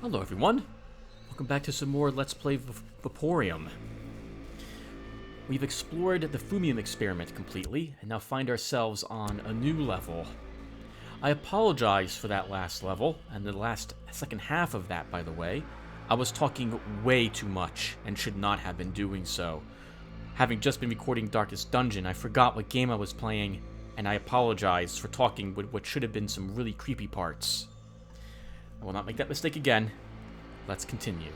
Hello everyone, welcome back to some more Let's Play Vaporum. We've explored the Fumium experiment completely, and now find ourselves on a new level. I apologize for that last level, and the second half of that, by the way. I was talking way too much, and should not have been doing so. Having just been recording Darkest Dungeon, I forgot what game I was playing, and I apologize for talking with what should have been some really creepy parts. I will not make that mistake again. Let's continue.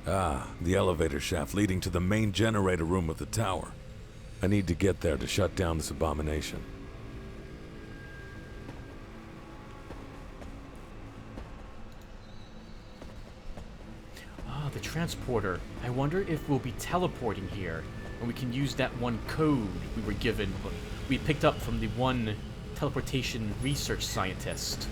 Ah, the elevator shaft leading to the main generator room of the tower. I need to get there to shut down this abomination. Ah, the transporter. I wonder if we'll be teleporting here, and we can use that one code we were given, we picked up from the one teleportation research scientist.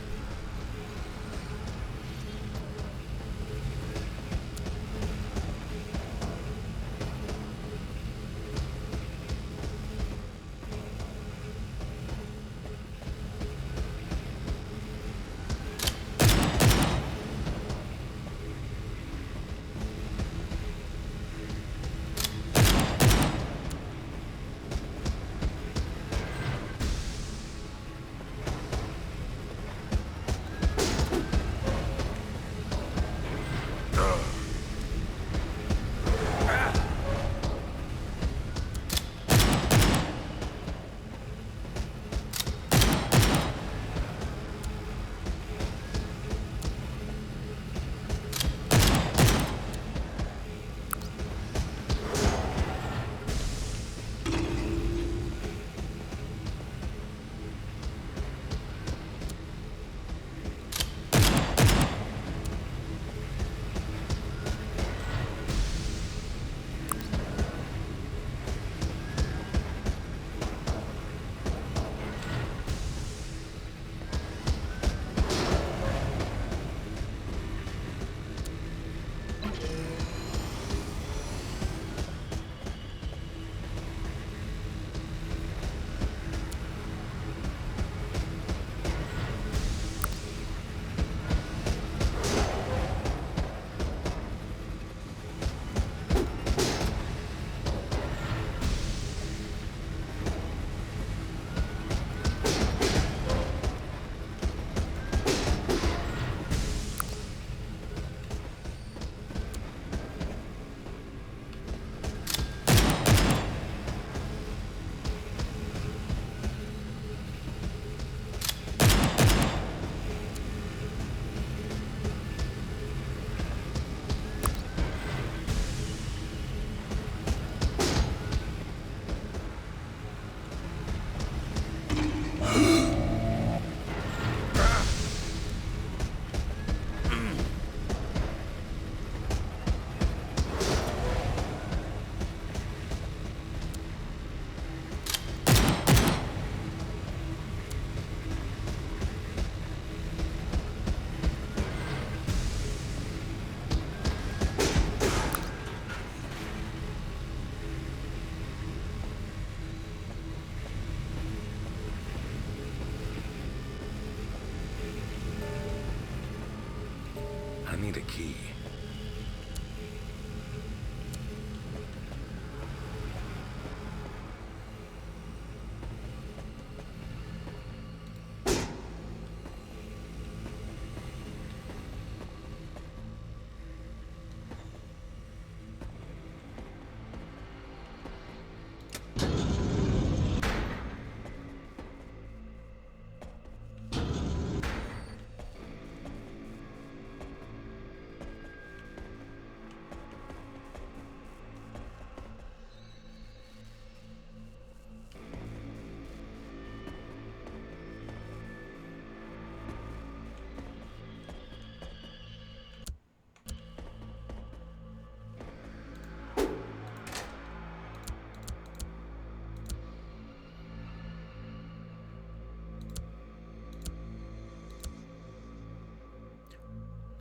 need a key.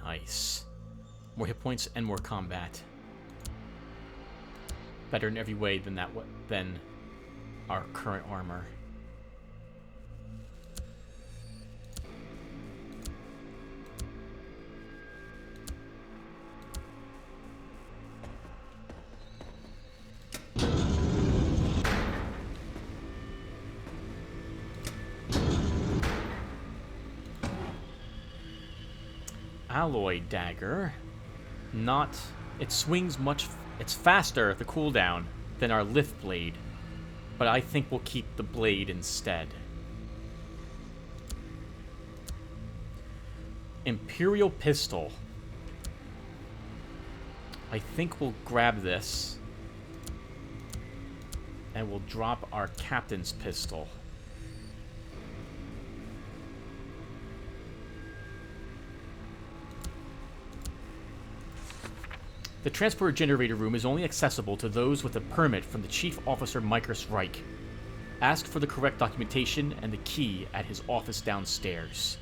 Nice. More hit points and more combat. Better in every way than than our current armor. Alloy dagger. It swings it's faster, the cooldown, than our lift blade. But I think we'll keep the blade instead. Imperial pistol. I think we'll grab this. And we'll drop our captain's pistol. The transporter generator room is only accessible to those with a permit from the Chief Officer Micros Reich. Ask for the correct documentation and the key at his office downstairs.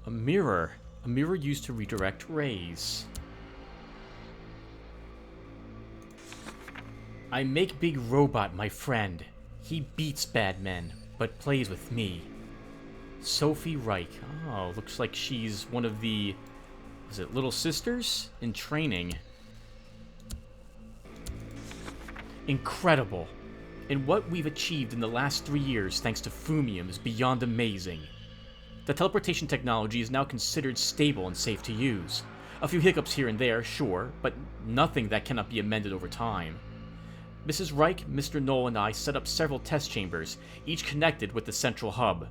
A mirror. A mirror used to redirect rays. I make big robot my friend. He beats bad men, but plays with me. Sophie Reich. Oh, looks like she's one of the... is it Little Sisters? In training. Incredible. And what we've achieved in the last 3 years thanks to Fumium is beyond amazing. The teleportation technology is now considered stable and safe to use. A few hiccups here and there, sure, but nothing that cannot be amended over time. Mrs. Reich, Mr. Knoll, and I set up several test chambers, each connected with the central hub.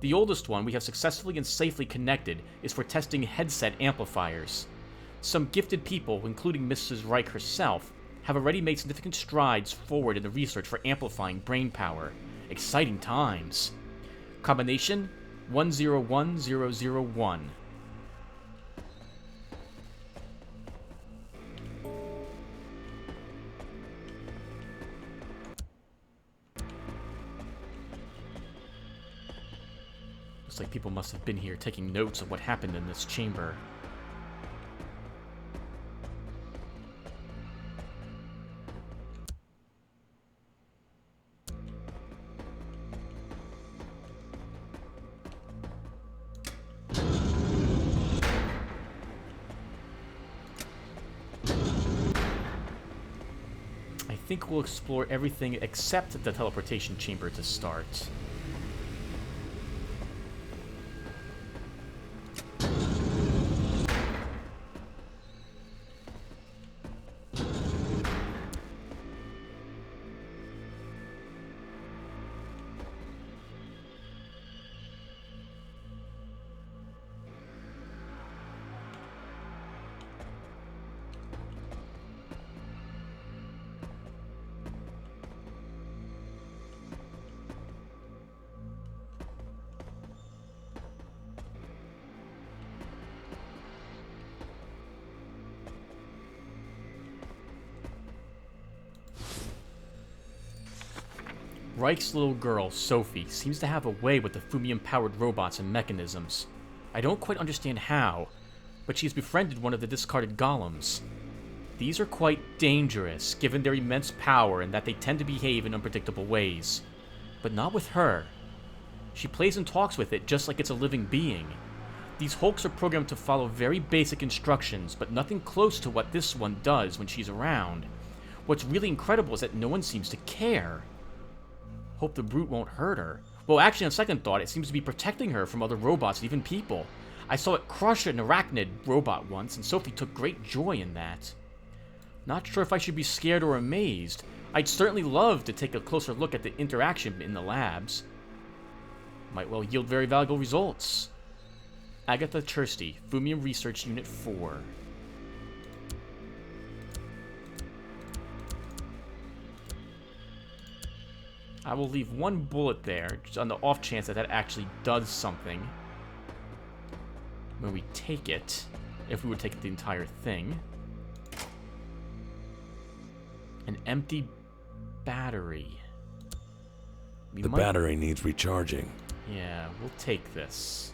The oldest one we have successfully and safely connected is for testing headset amplifiers. Some gifted people, including Mrs. Reich herself, have already made significant strides forward in the research for amplifying brain power. Exciting times. Combination 101001. Looks like people must have been here taking notes of what happened in this chamber. I think we'll explore everything except the teleportation chamber to start. Reich's little girl, Sophie, seems to have a way with the Fumium-powered robots and mechanisms. I don't quite understand how, but she's befriended one of the discarded golems. These are quite dangerous, given their immense power and that they tend to behave in unpredictable ways. But not with her. She plays and talks with it just like it's a living being. These Hulks are programmed to follow very basic instructions, but nothing close to what this one does when she's around. What's really incredible is that no one seems to care. Hope the brute won't hurt her. Well, actually, on second thought, it seems to be protecting her from other robots and even people. I saw it crush an arachnid robot once, and Sophie took great joy in that. Not sure if I should be scared or amazed. I'd certainly love to take a closer look at the interaction in the labs. Might well yield very valuable results. Agatha Chursty, Fumium Research Unit 4. I will leave one bullet there, just on the off chance that that actually does something. When we take it, if we would take the entire thing. An empty battery. The battery needs recharging. Yeah, we'll take this.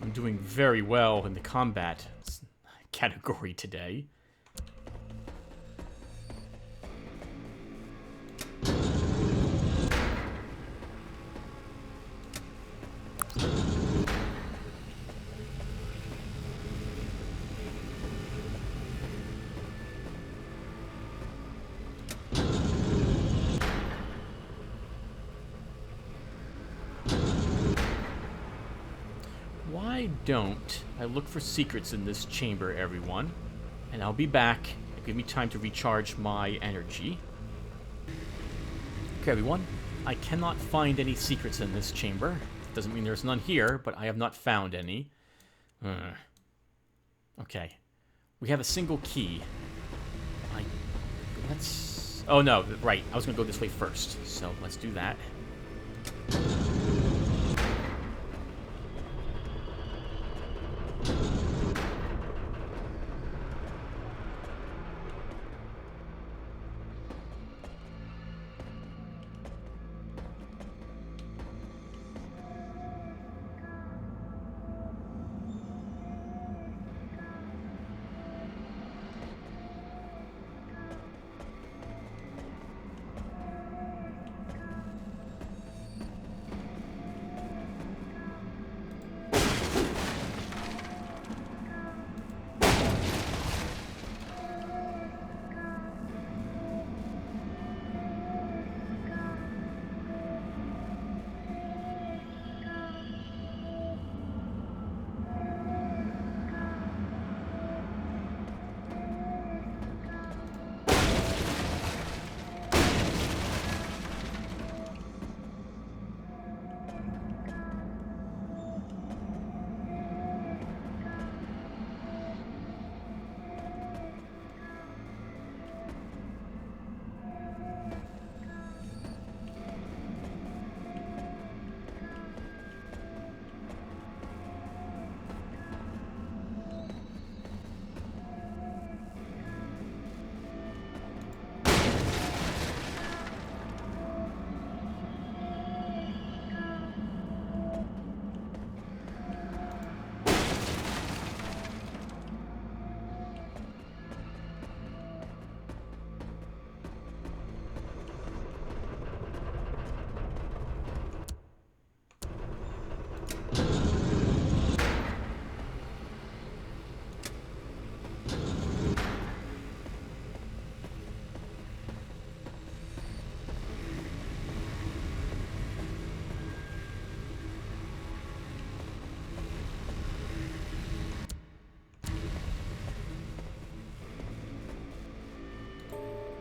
I'm doing very well in the combat category today. don't, I look for secrets in this chamber, everyone. And I'll be back. Give me time to recharge my energy. Okay, everyone. I cannot find any secrets in this chamber. Doesn't mean there's none here, but I have not found any. Okay. We have a single key. Let's... Oh, no. Right. I was going to go this way first. So, let's do that.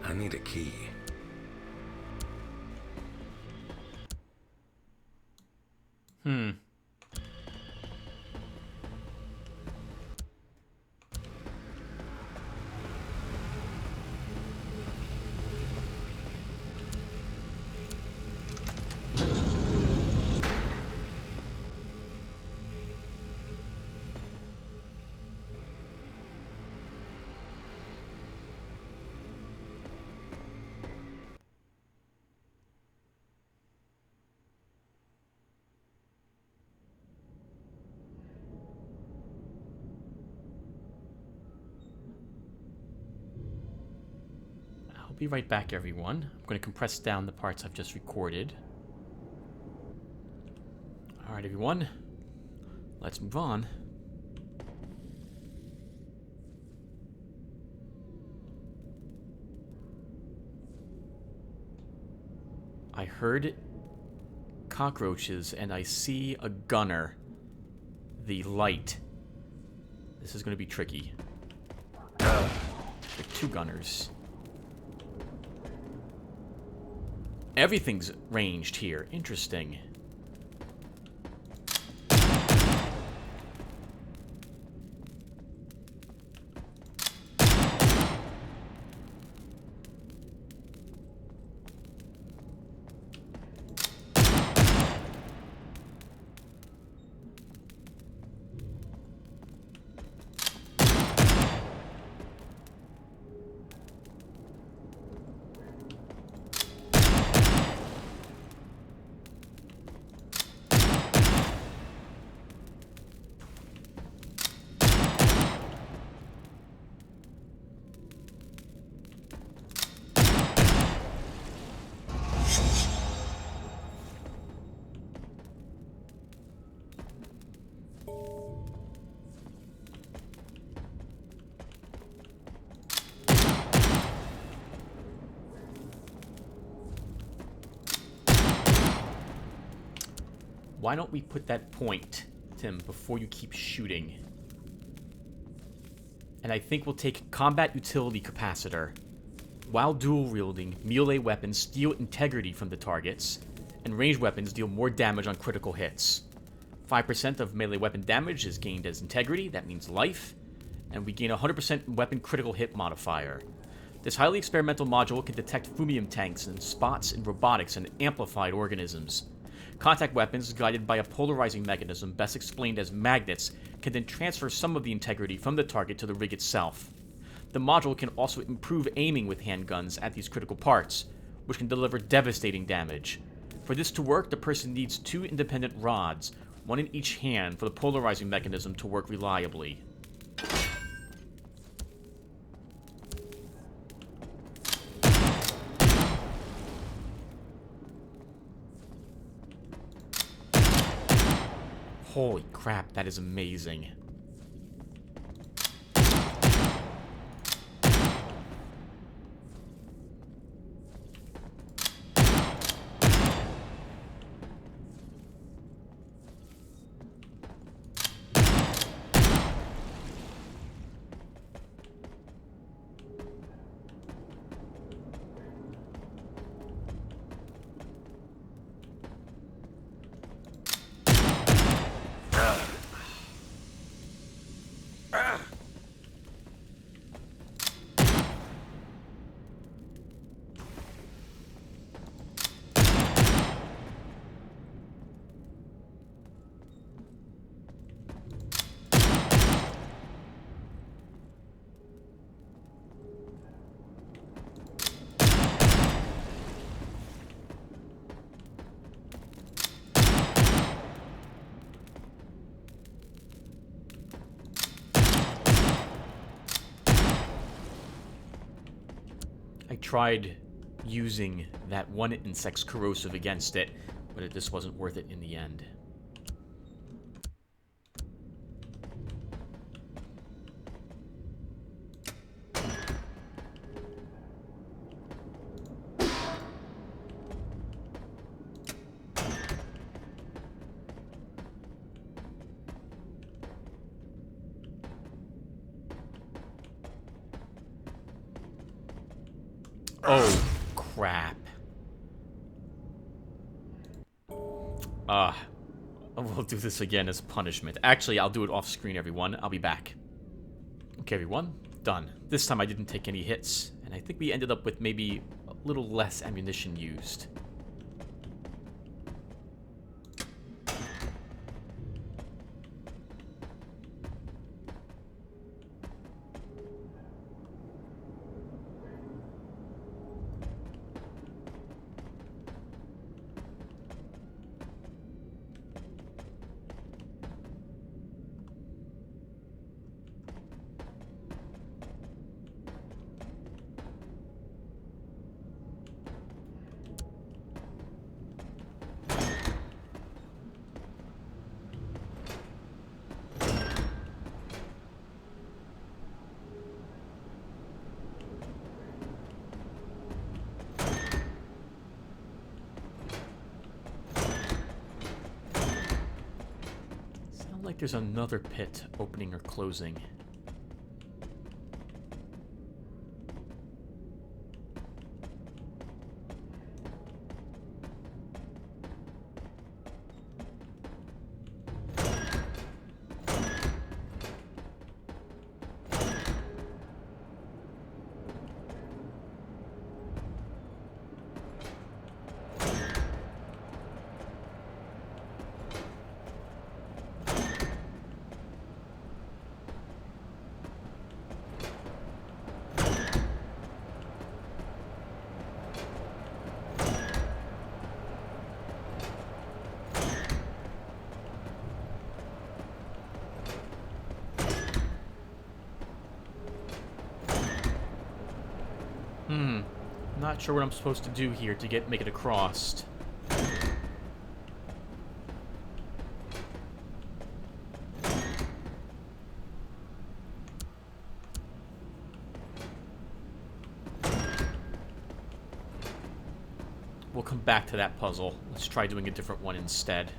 I need a key. Be right back, everyone. I'm going to compress down the parts I've just recorded. Alright, everyone. Let's move on. I heard cockroaches, and I see a gunner. The light. This is going to be tricky. There are two gunners. Everything's ranged here. Interesting. Why don't we put that point select him before you keep shooting. And I think we'll take Combat Utility Capacitor. While dual-wielding, melee weapons steal integrity from the targets, and ranged weapons deal more damage on critical hits. 5% of melee weapon damage is gained as integrity, that means life, and we gain 100% weapon critical hit modifier. This highly experimental module can detect fumium tanks and spots in robotics and amplified organisms. Contact weapons, guided by a polarizing mechanism best explained as magnets, can then transfer some of the integrity from the target to the rig itself. The module can also improve aiming with handguns at these critical parts, which can deliver devastating damage. For this to work, the person needs 2 independent rods, one in each hand, for the polarizing mechanism to work reliably. Holy crap, that is amazing. I tried using that one insect's corrosive against it, but it just wasn't worth it in the end. Oh, crap. We'll do this again as punishment. Actually, I'll do it off screen, everyone. I'll be back. Okay, everyone. Done. This time I didn't take any hits, and I think we ended up with maybe a little less ammunition used. Like there's another pit opening or closing. Not sure what I'm supposed to do here to make it across. We'll come back to that puzzle. Let's try doing a different one instead.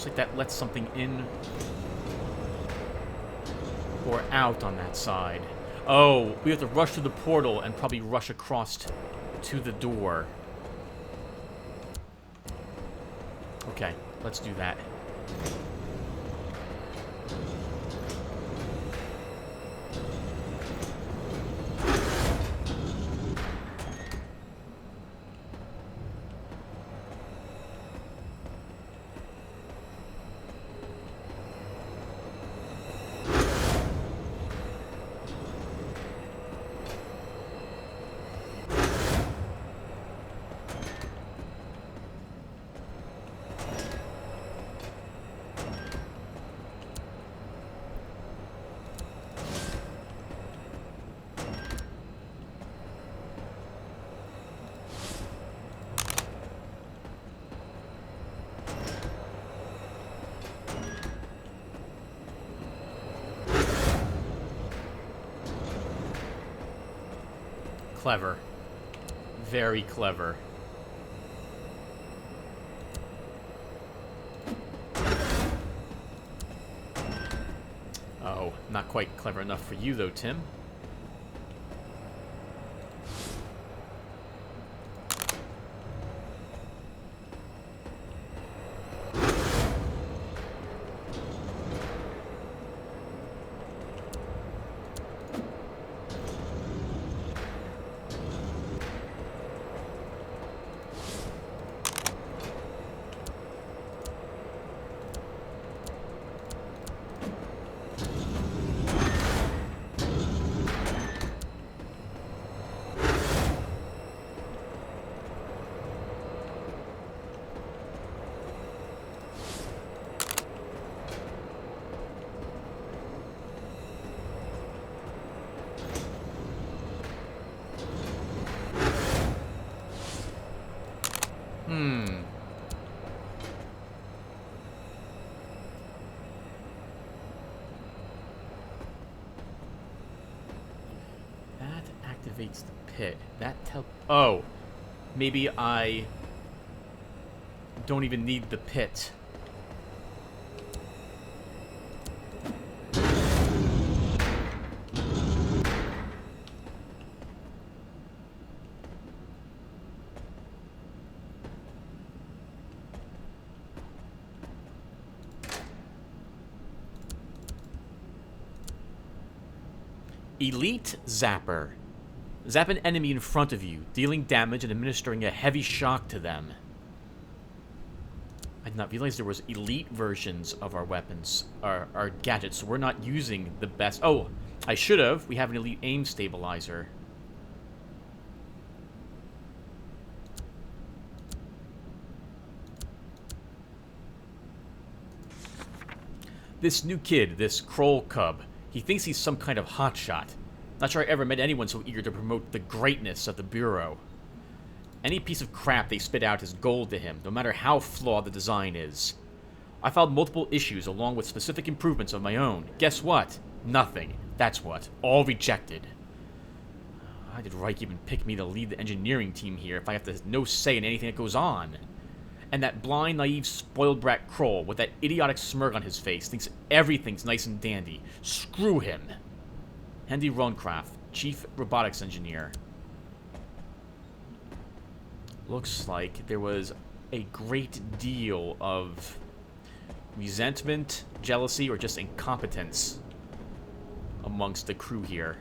like that lets something in or out on that side. Oh, we have to rush through the portal and probably rush across to the door. Okay, let's do that. Clever. Very clever. Oh, not quite clever enough for you, though, Tim. That activates the pit. Oh. Maybe I don't even need the pit. Elite Zapper. Zap an enemy in front of you, dealing damage and administering a heavy shock to them. I did not realize there was elite versions of our weapons, our gadgets, so we're not using the best. Oh, I should have. We have an elite aim stabilizer. This new kid, this Kroll cub, he thinks he's some kind of hotshot. Not sure I ever met anyone so eager to promote the greatness of the Bureau. Any piece of crap they spit out is gold to him, no matter how flawed the design is. I filed multiple issues along with specific improvements of my own. Guess what? Nothing. That's what. All rejected. Why did Reich even pick me to lead the engineering team here if I have no say in anything that goes on? And that blind, naive, spoiled brat Kroll with that idiotic smirk on his face thinks everything's nice and dandy. Screw him. Hendy Roncraft, Chief Robotics Engineer. Looks like there was a great deal of resentment, jealousy, or just incompetence amongst the crew here.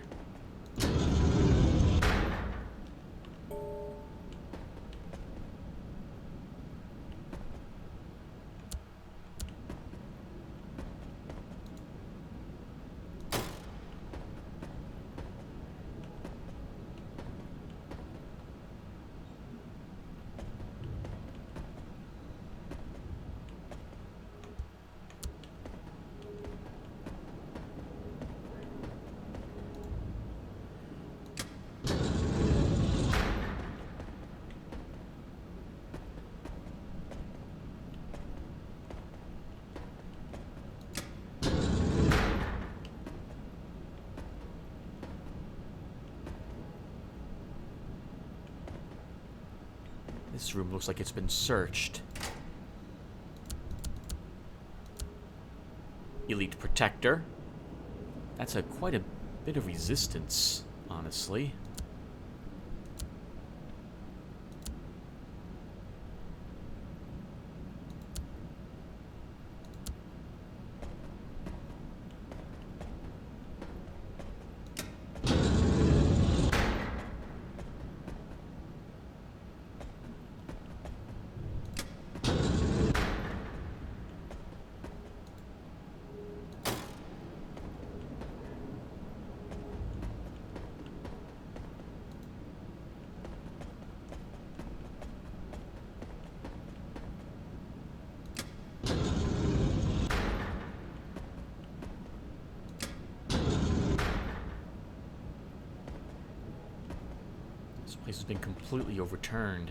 This room looks like it's been searched. Elite Protector. That's quite a bit of resistance, honestly. This place has been completely overturned.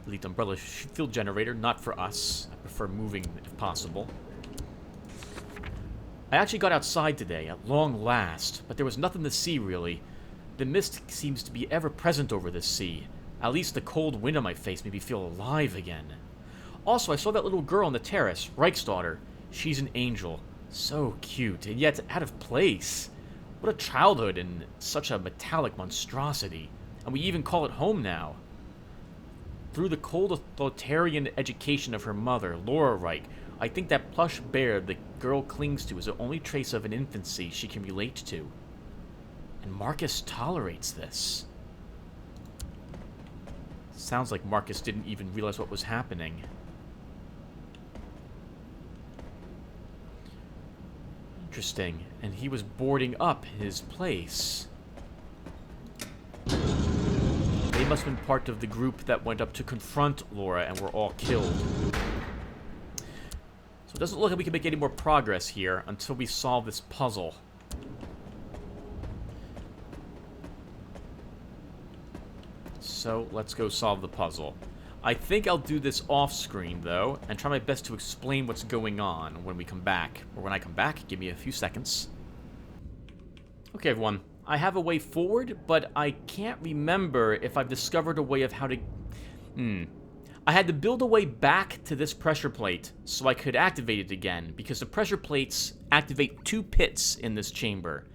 Elite Umbrella Field Generator, not for us. I prefer moving if possible. I actually got outside today, at long last, but there was nothing to see, really. The mist seems to be ever present over this sea. At least the cold wind on my face made me feel alive again. Also, I saw that little girl on the terrace, Reich's daughter. She's an angel. So cute, and yet out of place. What a childhood in such a metallic monstrosity. And we even call it home now. Through the cold authoritarian education of her mother, Laura Reich, I think that plush bear the girl clings to is the only trace of an infancy she can relate to. And Marcus tolerates this. Sounds like Marcus didn't even realize what was happening. Interesting. And he was boarding up his place. They must have been part of the group that went up to confront Laura and were all killed. So it doesn't look like we can make any more progress here until we solve this puzzle. So let's go solve the puzzle. I think I'll do this off screen though, and try my best to explain what's going on when we come back. Or when I come back, give me a few seconds. Okay everyone, I have a way forward, but I can't remember if I've discovered a way of how to... I had to build a way back to this pressure plate so I could activate it again, because the pressure plates activate 2 pits in this chamber.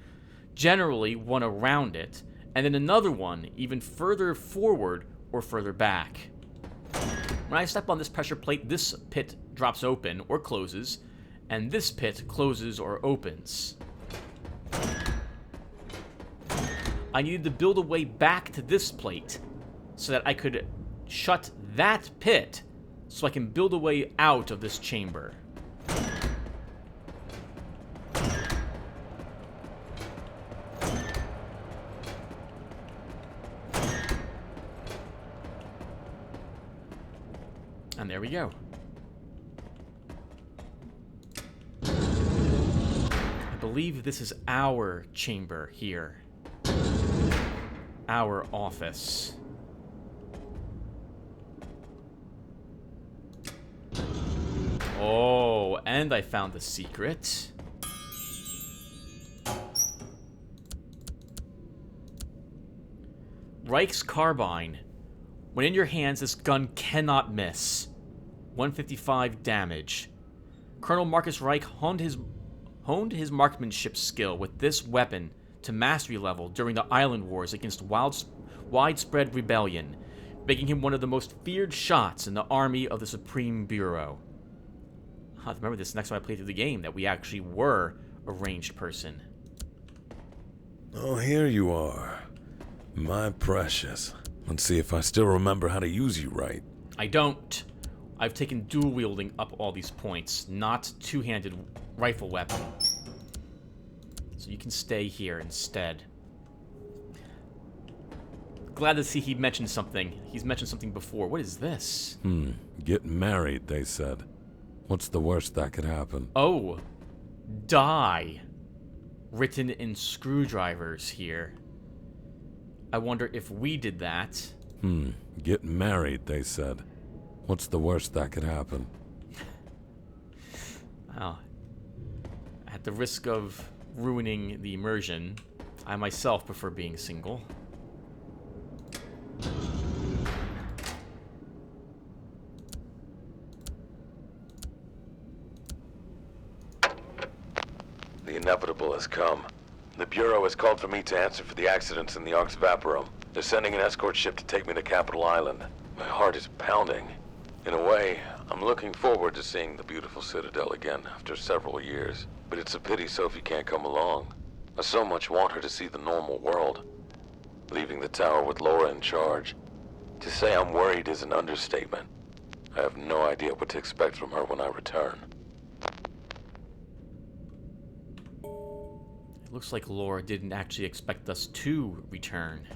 Generally, one around it, and then another one even further forward or further back. When I step on this pressure plate, this pit drops open or closes, and this pit closes or opens. I needed to build a way back to this plate so that I could shut that pit so I can build a way out of this chamber. And there we go. I believe this is our chamber here. Our office. Oh, and I found the secret. Reich's carbine. When in your hands, this gun cannot miss. 155 damage. Colonel Marcus Reich honed his marksmanship skill with this weapon to mastery level during the Island Wars against widespread rebellion, making him one of the most feared shots in the army of the Supreme Bureau. I have to remember this next time I play through the game, that we actually were a ranged person. Oh, here you are. My precious. Let's see if I still remember how to use you right. I don't. I've taken dual wielding up all these points, not two-handed rifle weapon. So you can stay here instead. Glad to see he mentioned something. He's mentioned something before. What is this? Get married, they said. What's the worst that could happen? Oh. Die. Written in screwdrivers here. I wonder if we did that. Get married, they said. What's the worst that could happen? Well, at the risk of ruining the immersion, I myself prefer being single. The inevitable has come. The Bureau has called for me to answer for the accidents in the Ark's Vaporum. They're sending an escort ship to take me to Capital Island. My heart is pounding. In a way, I'm looking forward to seeing the beautiful Citadel again after several years. But it's a pity Sophie can't come along. I so much want her to see the normal world. Leaving the tower with Laura in charge. To say I'm worried is an understatement. I have no idea what to expect from her when I return. It looks like Laura didn't actually expect us to return.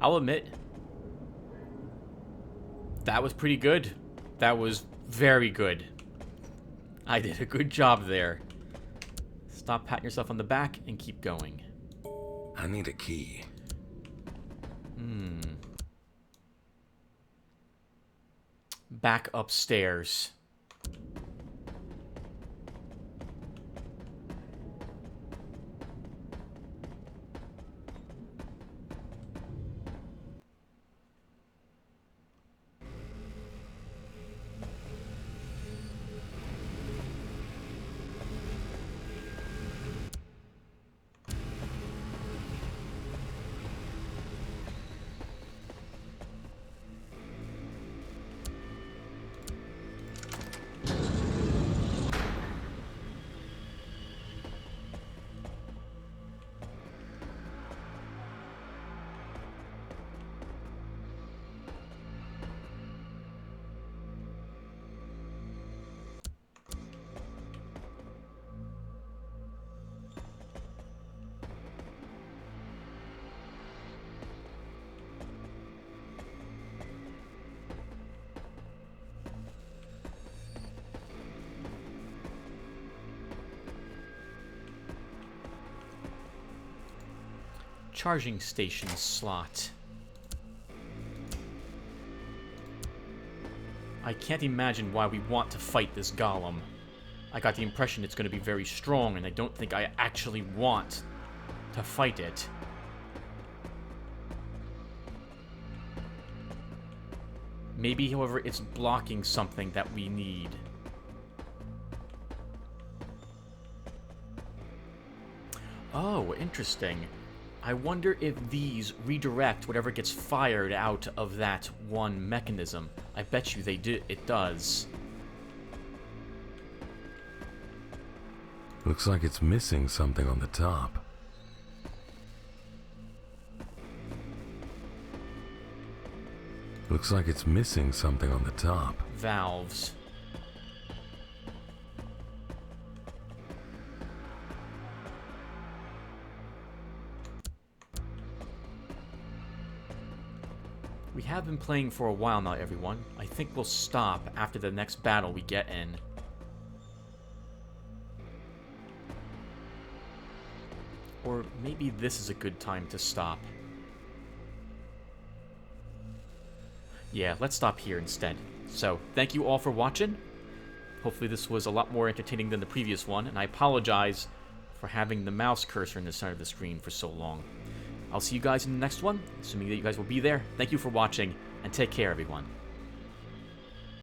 I'll admit, that was pretty good. That was very good. I did a good job there. Stop patting yourself on the back and keep going. I need a key. Back upstairs. Charging station slot. I can't imagine why we want to fight this golem. I got the impression it's going to be very strong, and I don't think I actually want to fight it. Maybe, however, it's blocking something that we need. Oh, interesting. I wonder if these redirect whatever gets fired out of that one mechanism. I bet you they do. It does. Looks like it's missing something on the top. Looks like it's missing something on the top. Valves. We have been playing for a while now, everyone. I think we'll stop after the next battle we get in. Or maybe this is a good time to stop. Yeah, let's stop here instead. So, thank you all for watching. Hopefully this was a lot more entertaining than the previous one, and I apologize for having the mouse cursor in the center of the screen for so long. I'll see you guys in the next one, assuming that you guys will be there. Thank you for watching, and take care, everyone.